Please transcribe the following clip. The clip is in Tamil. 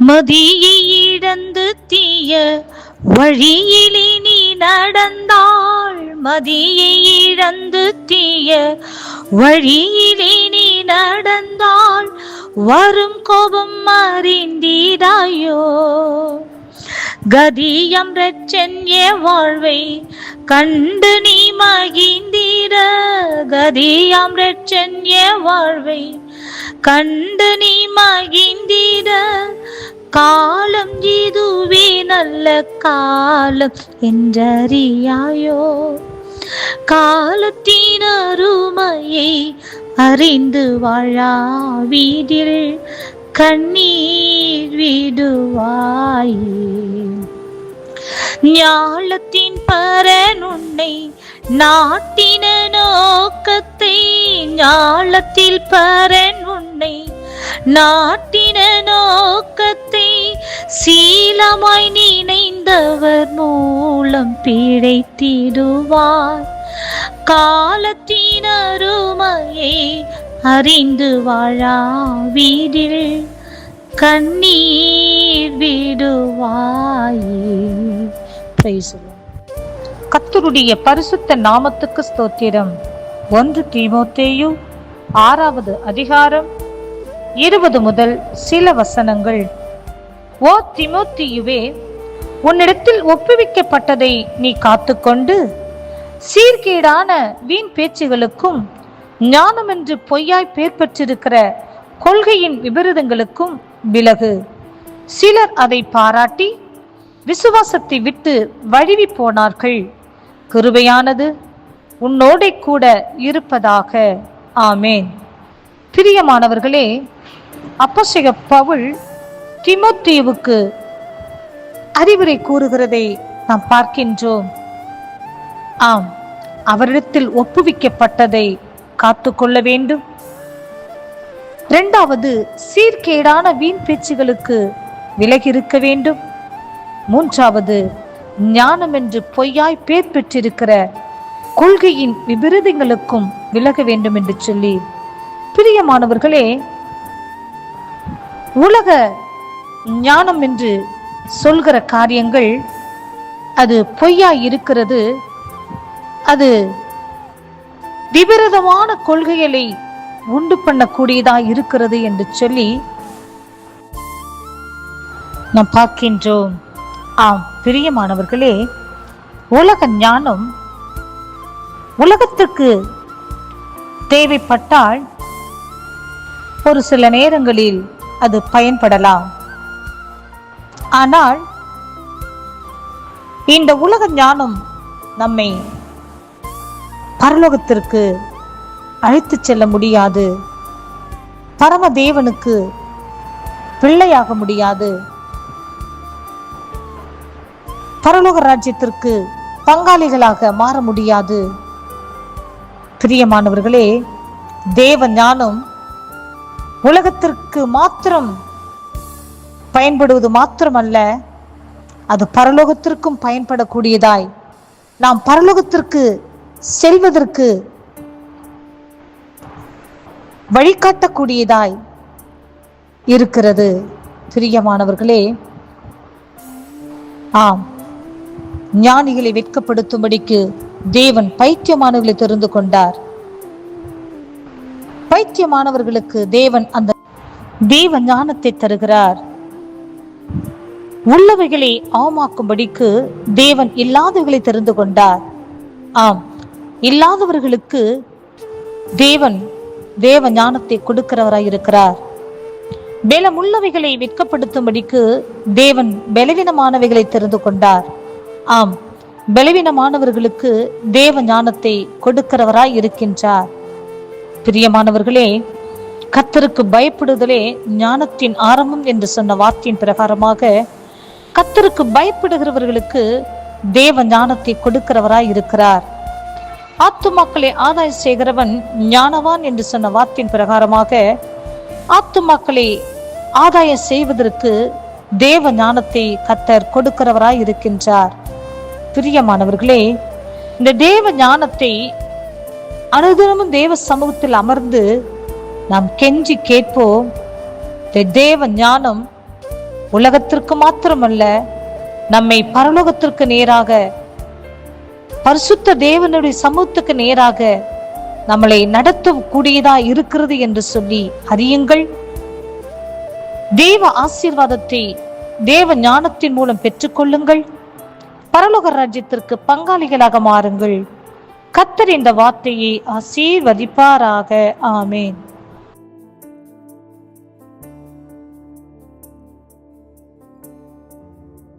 மதியை இழந்து தீய வழியிலே நீ நடந்தாள். மதியை இழந்து தீய வழியிலே நீ நடந்தாள். வரும் கோபம் அறிந்தீராயோ. கதியம் ரட்சன்ய வாழ்வை கண்டு நீ மகிழ்ந்தீர. கதியம் ரட்சன்ய வாழ்வை கண்டு நீ மகிழ்ந்தீர. காலம் இதுவே நல்ல காலம் என்றறியாயோ. காலத்தின் அருமையை அறிந்து வாழாவீதில் கண்ணீர் விடுவாயே. ஞாலத்தின் பரன் உன்னை நாட்டின நோக்கத்தை. ஞாலத்தில் பரன் உன்னை நாட்டின நோக்கத்தை சீலமாய் நினைந்தவர் மூலம் பிழைத்திடுவார். காலத்தின் அருமையை அறிந்து வாழாவீதில் கண்ணீர் விடுவாயே. கர்த்தருடைய பரிசுத்த நாமத்துக்கு ஸ்தோத்திரம். 1 தீமோத்தேயு 6வது அதிகாரம் 20 முதல் சில வசனங்கள். ஓ தீமோத்தேயுவே, உன்னிடத்தில் ஒப்புவிக்கப்பட்டதை நீ காத்துக்கொண்டு சீர்கேடான வீண் பேச்சுகளுக்கும் ஞானமென்று பொய்யாய் பேர் பெற்றிருக்கிற கொள்கையின் விபரீதங்களுக்கும் விலகு. சிலர் அதை பாராட்டி விசுவாசத்தை விட்டு வழுவி போனார்கள். கிருபையானது உன்னோட கூட இருப்பதாக. ஆமேன். பிரியமானவர்களே, அப்போஸ்தலன் பவுல் தீமோத்தேயுவுக்கு அறிவுரை கூறுகிறதை நாம் பார்க்கின்றோம். ஆம், அவரிடத்தில் ஒப்புவிக்கப்பட்டதை காத்துக்கொள்ள வேண்டும். 2வது, சீர்கேடான வீண் பேச்சுகளுக்கு விலகி இருக்க வேண்டும். 3வது, ஞானம் என்று பொய்யாய் பேர் பெற்றிருக்கிற கொள்கையின் விபரீதங்களுக்கும் விலக வேண்டும் என்று சொல்லி, பிரியமானவர்களே, உலக ஞானம் என்று சொல்கிற காரியங்கள் அது பொய்யாய் இருக்கிறது. அது விபரீதமான கொள்கைகளை உண்டு பண்ணக்கூடியதா இருக்கிறது என்று சொல்லி நாம் பார்க்கின்றோம். ஆம், பிரியமானவர்களே, உலக ஞானம் உலகத்திற்கு தேவைப்பட்டால் ஒரு சில நேரங்களில் அது பயன்படலாம். ஆனால் இந்த உலக ஞானம் நம்மை பரலோகத்திற்கு அழைத்து செல்ல முடியாது. பரமதேவனுக்கு பிள்ளையாக முடியாது. பரலோக ராஜ்யத்திற்கு பங்காளிகளாக மாற முடியாது. பிரியமானவர்களே, தேவ ஞானம் உலகத்திற்கு மாத்திரம் பயன்படுவது மாத்திரமல்ல, அது பரலோகத்திற்கும் பயன்படக்கூடியதாய், நாம் பரலோகத்திற்கு செல்வதற்கு வழிகாட்டக்கூடியதாய் இருக்கிறது. பிரியமானவர்களே, ஆம், ஞானிகளை வெட்கப்படுத்தும்படிக்கு தேவன் பைத்தியமானவர்களை தெரிந்து கொண்டார். பைத்தியமானவர்களுக்கு தேவன் அந்த தேவ ஞானத்தை தருகிறார். உள்ளவைகளை அவமாக்கும்படிக்கு தேவன் இல்லாதவர்களை தெரிந்து கொண்டார். ஆம், இல்லாதவர்களுக்கு தேவன் தேவ ஞானத்தை கொடுக்கிறவராய் இருக்கிறார். பலம் உள்ளவைகளை வெட்கப்படுத்தும்படிக்கு தேவன் பலவீனமானவைகளை தெரிந்து கொண்டார். ஆம், பலவீனமானவர்களுக்கு தேவ ஞானத்தை கொடுக்கிறவராய் இருக்கின்றார். பிரியமானவர்களே, கர்த்தருக்கு பயப்படுதலே ஞானத்தின் ஆரம்பம் என்று சொன்ன வார்த்தையின் பிரகாரமாக கர்த்தருக்கு பயப்படுகிறவர்களுக்கு தேவ ஞானத்தை கொடுக்கிறவராய் இருக்கிறார். ஆத்துமாக்களை ஆதாயம் செய்கிறவன் ஞானவான் என்று சொன்ன வார்த்தையின் பிரகாரமாக ஆத்துமாக்களை ஆதாயம் செய்வதற்கு தேவ ஞானத்தை கர்த்தர் கொடுக்கிறவராய் இருக்கின்றார். பிரியமானவர்களே, இந்த தேவ ஞானத்தை அனுதினமும் தேவ சமூகத்தில் அமர்ந்து நாம் கெஞ்சி கேட்போம். தேவ ஞானம் உலகத்திற்கு மாத்திரமல்ல, நம்மை பரலோகத்திற்கு நேராக, பரிசுத்த தேவனுடைய சமூகத்துக்கு நேராக நம்மளை நடத்தக்கூடியதா இருக்கிறது என்று சொல்லி அறியுங்கள். தேவ ஆசீர்வாதத்தை தேவ ஞானத்தின் மூலம் பெற்றுக்கொள்ளுங்கள். பரலோக ராஜ்யத்திற்கு பங்காளிகளாக மாறுங்கள். கர்த்தர் இந்த வார்த்தையை ஆசீர்வதிப்பாராக. ஆமேன்.